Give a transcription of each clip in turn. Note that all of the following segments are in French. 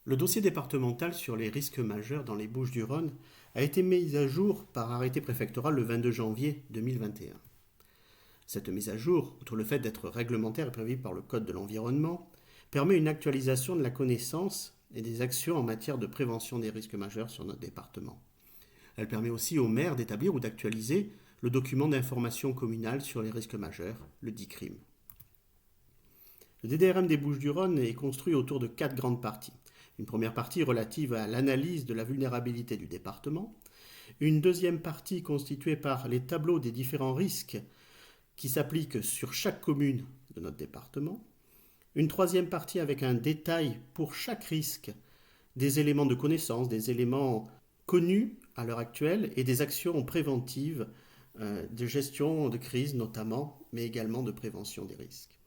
Le dossier départemental sur les risques majeurs dans les Bouches-du-Rhône a été mis à jour par arrêté préfectoral le 22 janvier 2021. Cette mise à jour, outre le fait d'être réglementaire et prévue par le Code de l'environnement, permet une actualisation de la connaissance et des actions en matière de prévention des risques majeurs sur notre département. Elle permet aussi aux maires d'établir ou d'actualiser le document d'information communale sur les risques majeurs, le DICRIM. Le DDRM des Bouches-du-Rhône est construit autour de 4 grandes parties. Une première partie relative à l'analyse de la vulnérabilité du département, une deuxième partie constituée par les tableaux des différents risques qui s'appliquent sur chaque commune de notre département, une troisième partie avec un détail pour chaque risque des éléments de connaissance, des éléments connus à l'heure actuelle et des actions préventives de gestion de crise notamment, mais également de prévention des risques.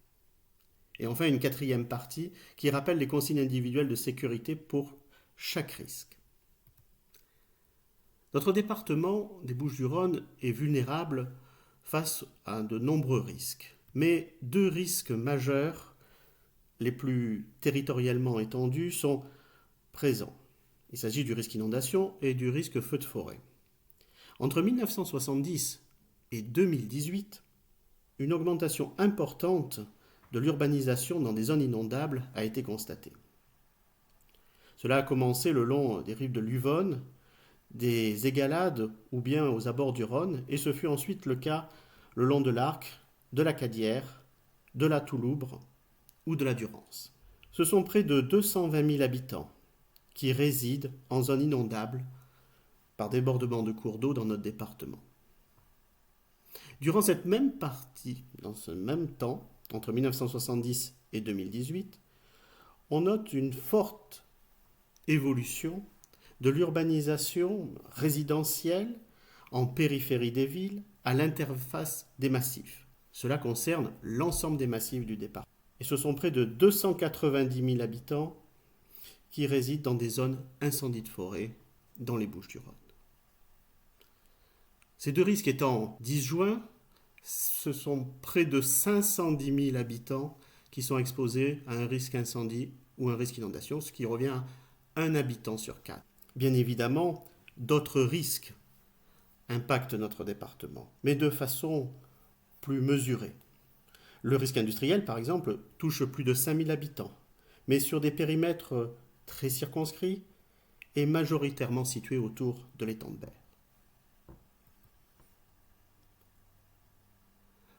Et enfin, une quatrième partie qui rappelle les consignes individuelles de sécurité pour chaque risque. Notre département des Bouches-du-Rhône est vulnérable face à de nombreux risques. Mais deux risques majeurs, les plus territorialement étendus, sont présents. Il s'agit du risque inondation et du risque feu de forêt. Entre 1970 et 2018, une augmentation importante de l'urbanisation dans des zones inondables a été constatée. Cela a commencé le long des rives de l'Uvonne, des Égalades ou bien aux abords du Rhône, et ce fut ensuite le cas le long de l'Arc, de la Cadière, de la Touloubre ou de la Durance. Ce sont près de 220 000 habitants qui résident en zone inondable par débordement de cours d'eau dans notre département. Durant cette même partie, dans ce même temps, entre 1970 et 2018, on note une forte évolution de l'urbanisation résidentielle en périphérie des villes à l'interface des massifs. Cela concerne l'ensemble des massifs du département. Et ce sont près de 290 000 habitants qui résident dans des zones incendies de forêt dans les Bouches-du-Rhône. Ces deux risques étant disjoints, ce sont près de 510 000 habitants qui sont exposés à un risque incendie ou un risque inondation, ce qui revient à un habitant sur 4. Bien évidemment, d'autres risques impactent notre département, mais de façon plus mesurée. Le risque industriel, par exemple, touche plus de 5 000 habitants, mais sur des périmètres très circonscrits et majoritairement situés autour de l'étang de Berre.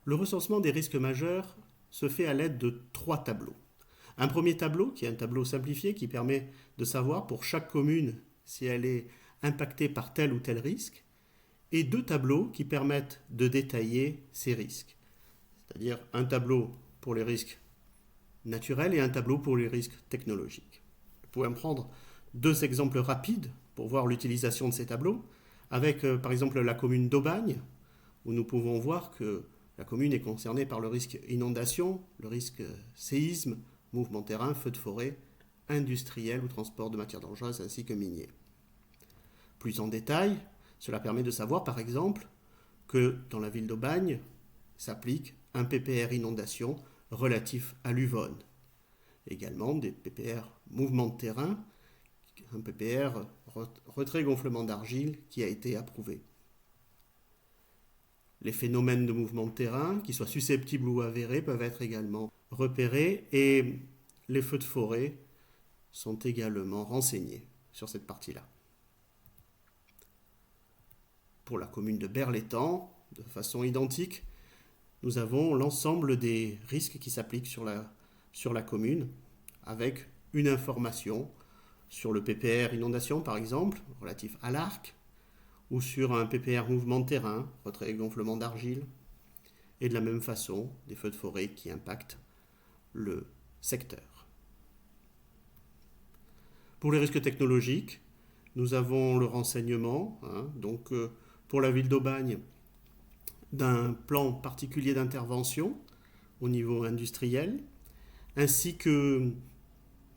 Le recensement des risques majeurs se fait à l'aide de 3 tableaux. Un premier tableau, qui est un tableau simplifié, qui permet de savoir pour chaque commune si elle est impactée par tel ou tel risque, et 2 tableaux qui permettent de détailler ces risques. C'est-à-dire un tableau pour les risques naturels et un tableau pour les risques technologiques. Vous pouvez me prendre 2 exemples rapides pour voir l'utilisation de ces tableaux, avec par exemple la commune d'Aubagne, où nous pouvons voir que la commune est concernée par le risque inondation, le risque séisme, mouvement terrain, feu de forêt, industriel ou transport de matières dangereuses ainsi que minier. Plus en détail, cela permet de savoir par exemple que dans la ville d'Aubagne s'applique un PPR inondation relatif à l'Uvonne. Également des PPR mouvement de terrain, un PPR retrait gonflement d'argile qui a été approuvé. Les phénomènes de mouvement de terrain, qui soient susceptibles ou avérés, peuvent être également repérés et les feux de forêt sont également renseignés sur cette partie-là. Pour la commune de Berre-l'Étang, de façon identique, nous avons l'ensemble des risques qui s'appliquent sur la commune, avec une information sur le PPR inondation par exemple, relatif à l'Arc, ou sur un PPR mouvement de terrain, retrait et gonflement d'argile, et de la même façon, des feux de forêt qui impactent le secteur. Pour les risques technologiques, nous avons le renseignement, donc pour la ville d'Aubagne, d'un plan particulier d'intervention au niveau industriel, ainsi que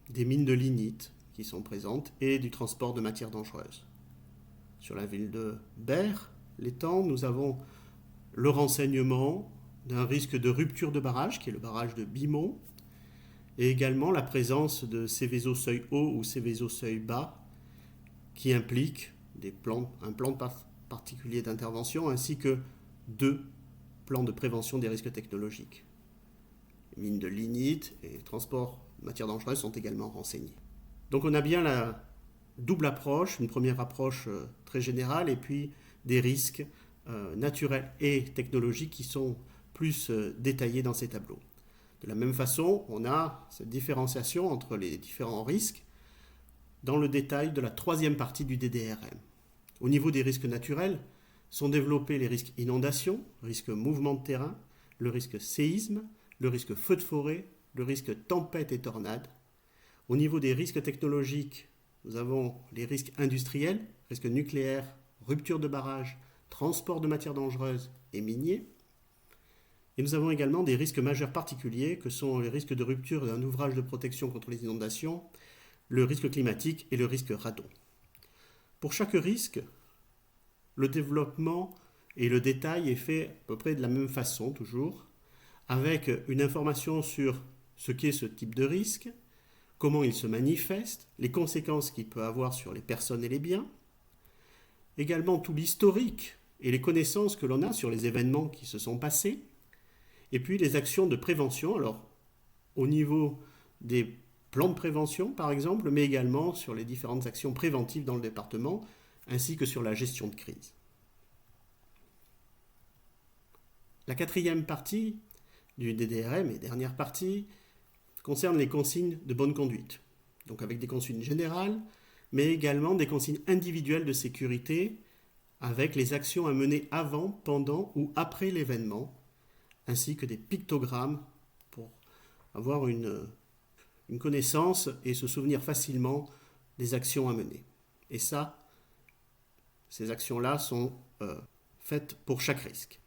des mines de lignite qui sont présentes et du transport de matières dangereuses. Sur la ville de Berre-l'Étang, nous avons le renseignement d'un risque de rupture de barrage, qui est le barrage de Bimont, et également la présence de Seveso seuil haut ou Seveso seuil bas, qui implique un plan particulier d'intervention ainsi que 2 plans de prévention des risques technologiques. Les mines de lignite et transport de matières dangereuses sont également renseignés. Donc on a bien la double approche, une première approche très générale et puis des risques naturels et technologiques qui sont plus détaillés dans ces tableaux. De la même façon, on a cette différenciation entre les différents risques dans le détail de la troisième partie du DDRM. Au niveau des risques naturels, sont développés les risques inondation, risque mouvement de terrain, le risque séisme, le risque feu de forêt, le risque tempête et tornade. Au niveau des risques technologiques, nous avons les risques industriels, risques nucléaires, rupture de barrage, transport de matières dangereuses et miniers. Et nous avons également des risques majeurs particuliers que sont les risques de rupture d'un ouvrage de protection contre les inondations, le risque climatique et le risque radon. Pour chaque risque, le développement et le détail est fait à peu près de la même façon toujours, avec une information sur ce qu'est ce type de risque, comment il se manifeste, les conséquences qu'il peut avoir sur les personnes et les biens, également tout l'historique et les connaissances que l'on a sur les événements qui se sont passés, et puis les actions de prévention, alors au niveau des plans de prévention par exemple, mais également sur les différentes actions préventives dans le département, ainsi que sur la gestion de crise. La quatrième partie du DDRM et dernière partie concerne les consignes de bonne conduite, donc avec des consignes générales, mais également des consignes individuelles de sécurité avec les actions à mener avant, pendant ou après l'événement, ainsi que des pictogrammes pour avoir une connaissance et se souvenir facilement des actions à mener. Et ça, ces actions-là sont faites pour chaque risque.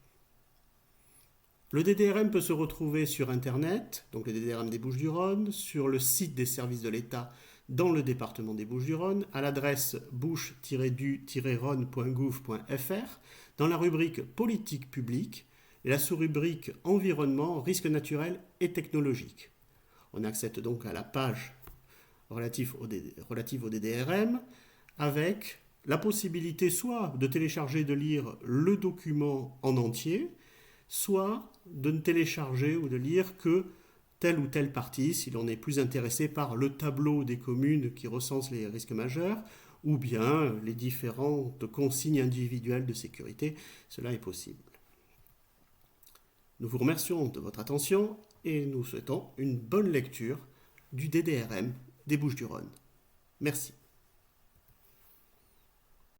Le DDRM peut se retrouver sur Internet, donc le DDRM des Bouches-du-Rhône, sur le site des services de l'État dans le département des Bouches-du-Rhône, à l'adresse bouches-du-rhône.gouv.fr, dans la rubrique Politique publique et la sous-rubrique Environnement, risques naturels et technologiques. On accède donc à la page relative au DDRM avec la possibilité soit de télécharger et de lire le document en entier, soit de ne télécharger ou de lire que telle ou telle partie, si l'on est plus intéressé par le tableau des communes qui recense les risques majeurs, ou bien les différentes consignes individuelles de sécurité, cela est possible. Nous vous remercions de votre attention et nous souhaitons une bonne lecture du DDRM des Bouches-du-Rhône. Merci.